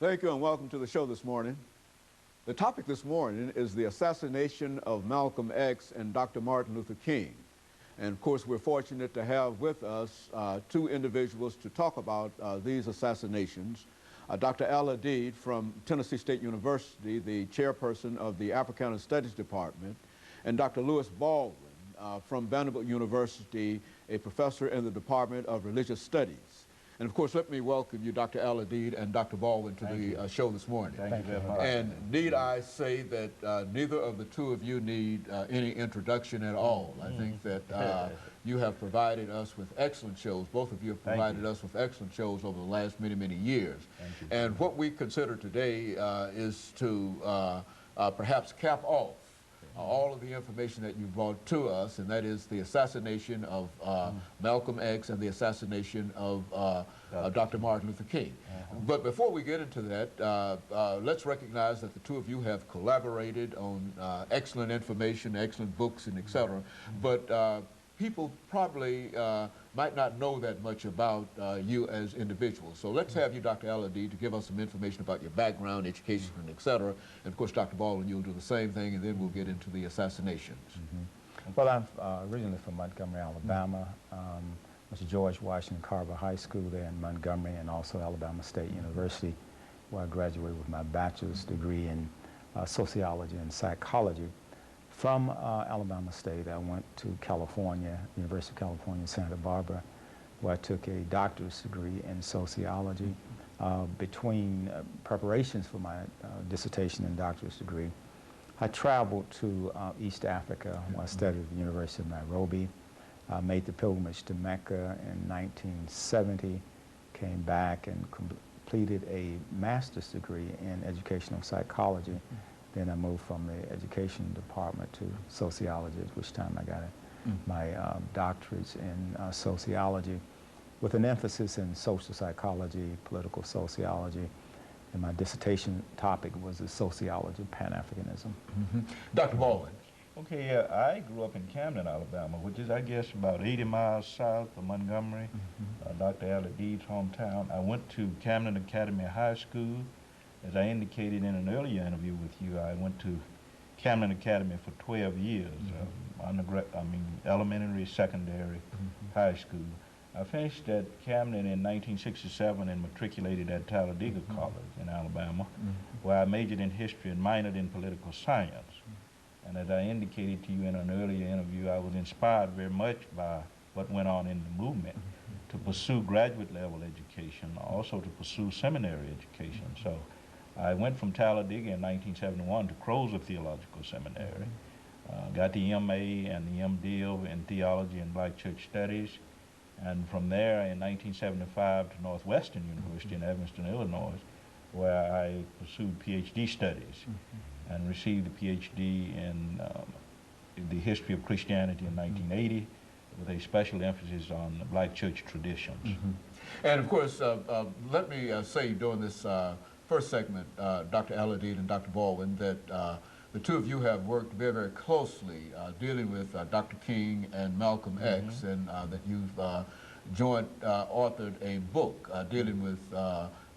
Thank you and welcome to the show this morning. The topic this morning is the assassination of Malcolm X and Dr. Martin Luther King. And of course, we're fortunate to have with us two individuals to talk about these assassinations. Dr. AAl-Hadid from Tennessee State University, the chairperson of the Africana Studies Department, and Dr. LBaldwin from Vanderbilt University, a professor in the Department of Religious Studies. And of course, let me welcome you, Dr. AAl-Hadid and Dr. Baldwin, to the show this morning. Thank you very much. And need I say that neither of the two of you need any introduction at all. I think that you have provided us with excellent shows. Both of you have provided us with excellent shows over the last many, many years. And what we consider today is to perhaps cap off all of the information that you brought to us, and that is the assassination of Malcolm X and the assassination of Dr. Martin Luther King. But before we get into that, let's recognize that the two of you have collaborated on excellent information, excellent books, and et cetera. But people probably might not know that much about you as individuals. So let's have you, Dr. AAl-Hadid, to give us some information about your background, education, and et cetera. And of course, Dr. Baldwin, you'll do the same thing, and then we'll get into the assassinations. Well, I'm originally from Montgomery, Alabama. Went to George Washington Carver High School there in Montgomery, and also Alabama State University, where I graduated with my bachelor's degree in sociology and psychology. From Alabama State, I went to California, University of California, Santa Barbara, where I took a doctorate degree in sociology. Between preparations for my dissertation and doctorate degree, I traveled to East Africa, where I studied at the University of Nairobi. Made the pilgrimage to Mecca in 1970, came back and completed a master's degree in educational psychology. Then I moved from the education department to sociology, at which time I got my doctorates in sociology, with an emphasis in social psychology, political sociology, and my dissertation topic was the sociology of Pan-Africanism. Dr. Baldwin. Okay, I grew up in Camden, Alabama, which is, I guess, about 80 miles south of Montgomery, Dr. AAl-Hadid's hometown. I went to Camden Academy High School. As I indicated in an earlier interview with you, I went to Camden Academy for 12 years, elementary, secondary, high school. I finished at Camden in 1967 and matriculated at Talladega College in Alabama, where I majored in history and minored in political science. And as I indicated to you in an earlier interview, I was inspired very much by what went on in the movement to pursue graduate level education, also to pursue seminary education. So I went from Talladega in 1971 to Crozer Theological Seminary, got the MA and the MDiv in Theology and Black Church Studies, and from there in 1975 to Northwestern University in Evanston, Illinois, where I pursued PhD studies and received a PhD in the history of Christianity in 1980 with a special emphasis on Black church traditions. And of course, let me say during this first segment, Dr. AAl-Hadid and Dr. Baldwin, that the two of you have worked very, very closely dealing with Dr. King and Malcolm X, and that you've joint authored a book dealing with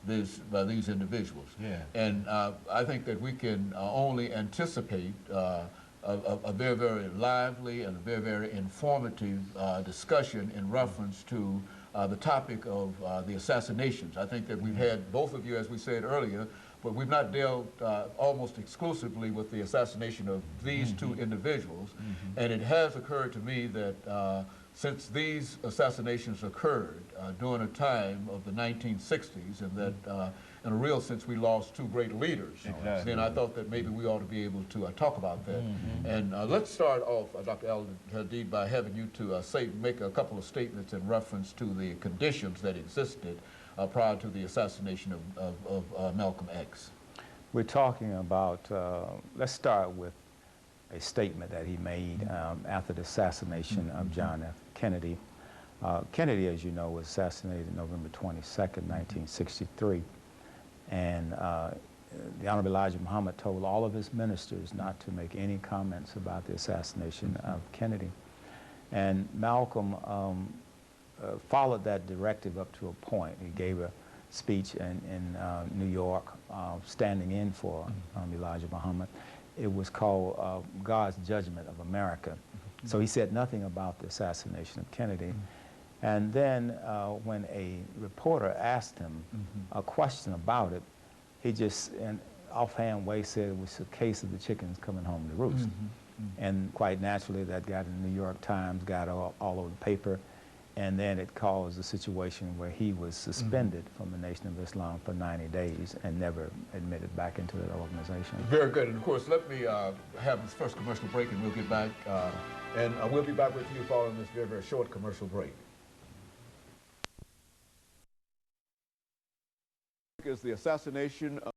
these individuals. And I think that we can only anticipate a very, very lively and a very, very informative discussion in reference to the topic of the assassinations. I think that we've had both of you, as we said earlier, but we've not dealt almost exclusively with the assassination of these two individuals. And it has occurred to me that since these assassinations occurred during a time of the 1960s, and that in a real sense we lost two great leaders, then I thought that maybe we ought to be able to talk about that. And let's start off, Dr. AAl-Hadid, by having you to make a couple of statements in reference to the conditions that existed prior to the assassination of Malcolm X. We're talking about, let's start with a statement that he made after the assassination of John F. Kennedy. Kennedy, as you know, was assassinated November 22nd, 1963. And the Honorable Elijah Muhammad told all of his ministers not to make any comments about the assassination of Kennedy. And Malcolm followed that directive up to a point. He gave a speech in New York, standing in for Elijah Muhammad. It was called God's Judgment of America. So he said nothing about the assassination of Kennedy. And then when a reporter asked him a question about it, he just, in offhand way, said it was a case of the chickens coming home to roost. And quite naturally, that got in the New York Times, got all over the paper, and then it caused a situation where he was suspended from the Nation of Islam for 90 days and never admitted back into that organization. Very good. And of course, let me have this first commercial break, and we'll get back. And we'll be back with you following this very, very short commercial break. Is the assassination of